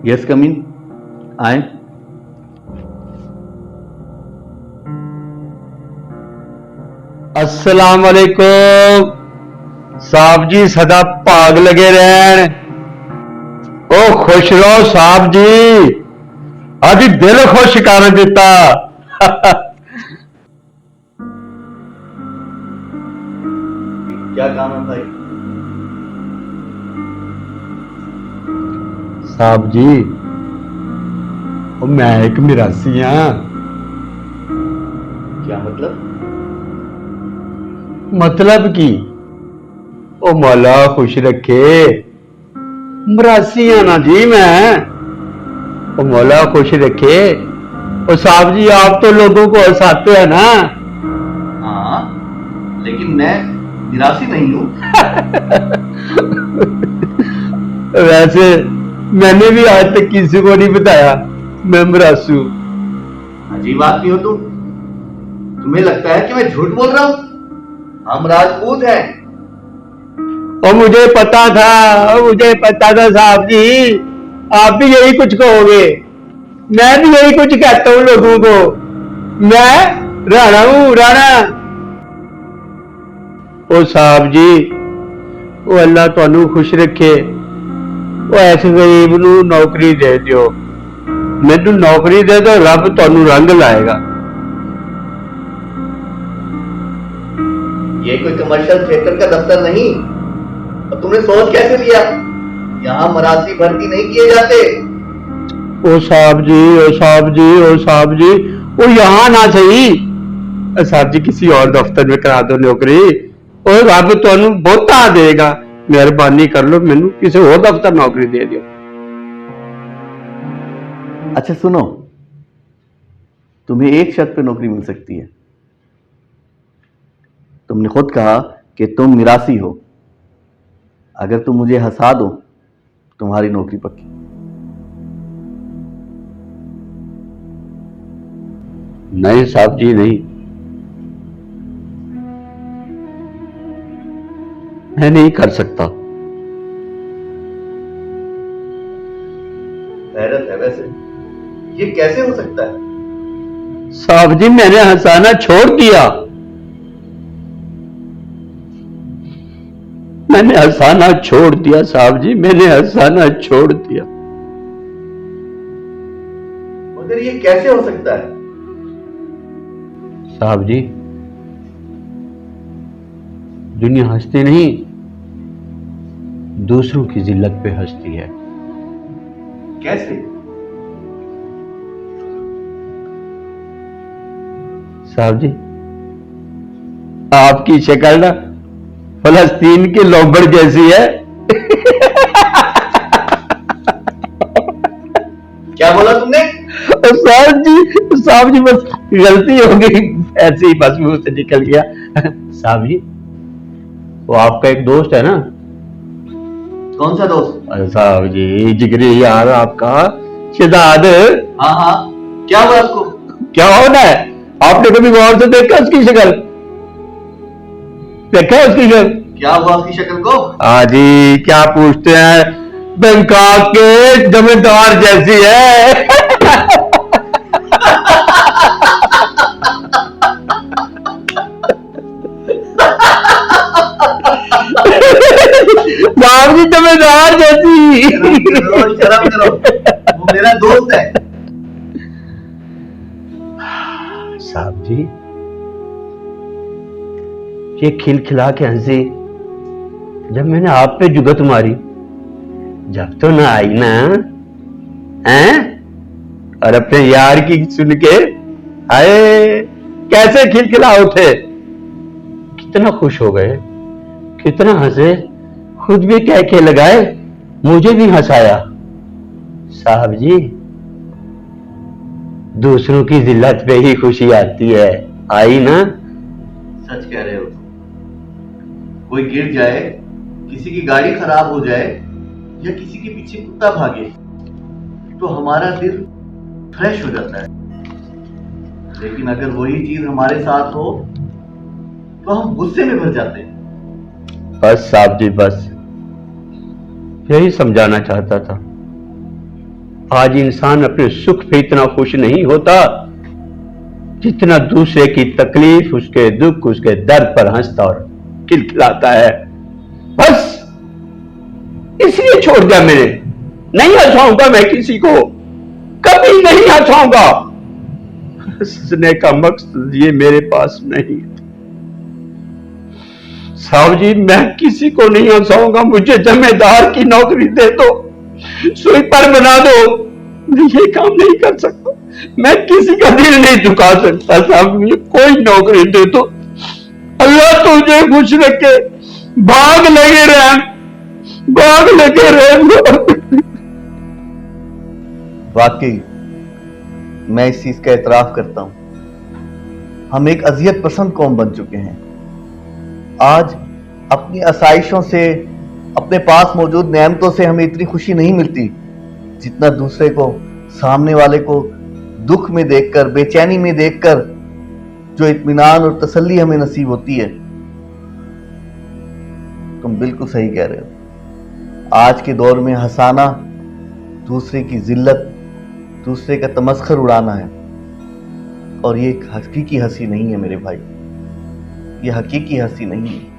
Yes come इन। आए। अस्सलाम वालेकुम साहब जी, सदा भाग लगे रहन। ओ खुश रहो साहब जी, अज दिल खुश कर दिता। क्या काम है भाई? साहब जी, मैं एक मिरासी हाँ। क्या मतलब? मतलब की ओ मौला खुश रखे, मरासी ना जी मैं। ओ मौला खुश रखे। ओ साहब जी, आप तो लोगों को हंसाते हैं ना। हाँ, लेकिन मैं निराशी नहीं हूँ। वैसे मैंने भी आज तक किसी को नहीं बताया मैं मरासू। अजीब आदमी हो तुम। तुम्हें लगता है कि मैं झूठ बोल रहा हूँ? हम राजपूत हैं। और मुझे पता था, मुझे पता था साहब जी, आप भी यही कुछ कहोगे। मैं भी यही कुछ कहता हूँ लोगों को। मैं राणा हूँ, राणा। ओ साहब जी, ओ अल्लाह तुहानू खुश रखे। ओ इस गरीब नू नौकरी दे दियो। मैनू नौकरी दे दो, रब तुहानू रंग लाएगा। ये कोई कमर्शियल थिएटर का दफ्तर नहीं। और तुमने सोच कैसे लिया? यहाँ मरासी भर्ती नहीं किए जाते। ओ साहब जी, ओ साहब जी, ओ साहब जी, ओ यहाँ ना सही। साहब जी, किसी और दफ्तर में करा दो नौकरी, और रब तुहानू बहुता देगा। मेहरबानी कर लो, मैनू किसी और दफ्तर नौकरी दे दियो। अच्छा सुनो, तुम्हें एक शर्त पे नौकरी मिल सकती है। तुमने खुद कहा कि तुम निराशी हो। अगर तुम मुझे हंसा दो, तुम्हारी नौकरी पक्की। नहीं साहब जी, नहीं, मैं नहीं कर सकता। हैरत है वैसे, ये कैसे हो सकता है? साहब जी, मैंने हंसाना छोड़ दिया। मैंने हंसाना छोड़ दिया साहब जी, मैंने हंसाना छोड़ दिया। मगर ये कैसे हो सकता है? साहब जी, दुनिया हंसती नहीं, दूसरों की जिल्लत पे हंसती है। कैसे? साहब जी, आपकी शक्ल ना फलस्तीन के लोबड़ जैसी है। क्या बोला तुमने? साहब जी बस गलती हो गई, ऐसे ही बस मुंह से निकल गया। साहब जी, वो आपका एक दोस्त है ना। कौन सा दोस्त? अरे साहब जी, जिगरी यार आपका शिदाद। हाँ हाँ, क्या हुआ उसको? क्या होना है? आपने कभी गौर से देखा उसकी शक्ल? देखा है उसकी शक्ल? क्या हुआ उसकी शक्ल को? हाँ जी, क्या पूछते हैं, बैंकॉक के जमींदार जैसी है। साहब जी, जमींदार जैसी। शर्म करो, वो मेरा दोस्त है। साहब जी, ये खिलखिला के हंसी जब मैंने आप पे जुगत मारी, जब तो ना आई ना, हैं? और अपने यार की सुन के आए कैसे खिलखिला उठे, कितना खुश हो गए, कितना हंसे, खुद भी कह के लगाए, मुझे भी हंसाया। साहब जी, दूसरों की जिल्लत पे ही खुशी आती है, आई ना? सच कह रहे हो। कोई गिर जाए, किसी की गाड़ी खराब हो जाए, या किसी के पीछे कुत्ता भागे, तो हमारा दिल फ्रेश हो जाता है। लेकिन अगर वही चीज हमारे साथ हो, तो हम गुस्से में भर जाते हैं। बस साहब जी, बस यही समझाना चाहता था। आज इंसान अपने सुख पे इतना खुश नहीं होता जितना दूसरे की तकलीफ, उसके दुख, उसके दर्द पर हंसता और खिलखिलाता है। बस इसलिए छोड़ दिया मैंने। नहीं हंसाऊंगा मैं किसी को, कभी नहीं हंसाऊंगा। हंसने का मकसद ये मेरे पास नहीं। साहब जी, मैं किसी को नहीं हंसाऊंगा। मुझे जमींदार की नौकरी दे दो, स्वीपर बना दो। मैं ये काम नहीं कर सकता। मैं किसी का दिल नहीं दुखा सकता। साहब मुझे कोई नौकरी दे दो। अल्लाह तुझे खुश रखे। भाग लगे रहे, भाग लगे रहे। वाकई मैं इस चीज का एतराफ करता हूं, हम एक अजियत पसंद कौम बन चुके हैं। आज अपनी आसाइशों से, अपने पास मौजूद नेमतों से हमें इतनी खुशी नहीं मिलती जितना दूसरे को, सामने वाले को दुख में देखकर, बेचैनी में देखकर जो इत्मीनान और तसल्ली हमें नसीब होती है। तुम बिल्कुल सही कह रहे हो। आज के दौर में हंसाना दूसरे की जिल्लत, दूसरे का तमस्खर उड़ाना है, और ये एक हकीकी हंसी नहीं है मेरे भाई। ये हकीकी हंसी नहीं है।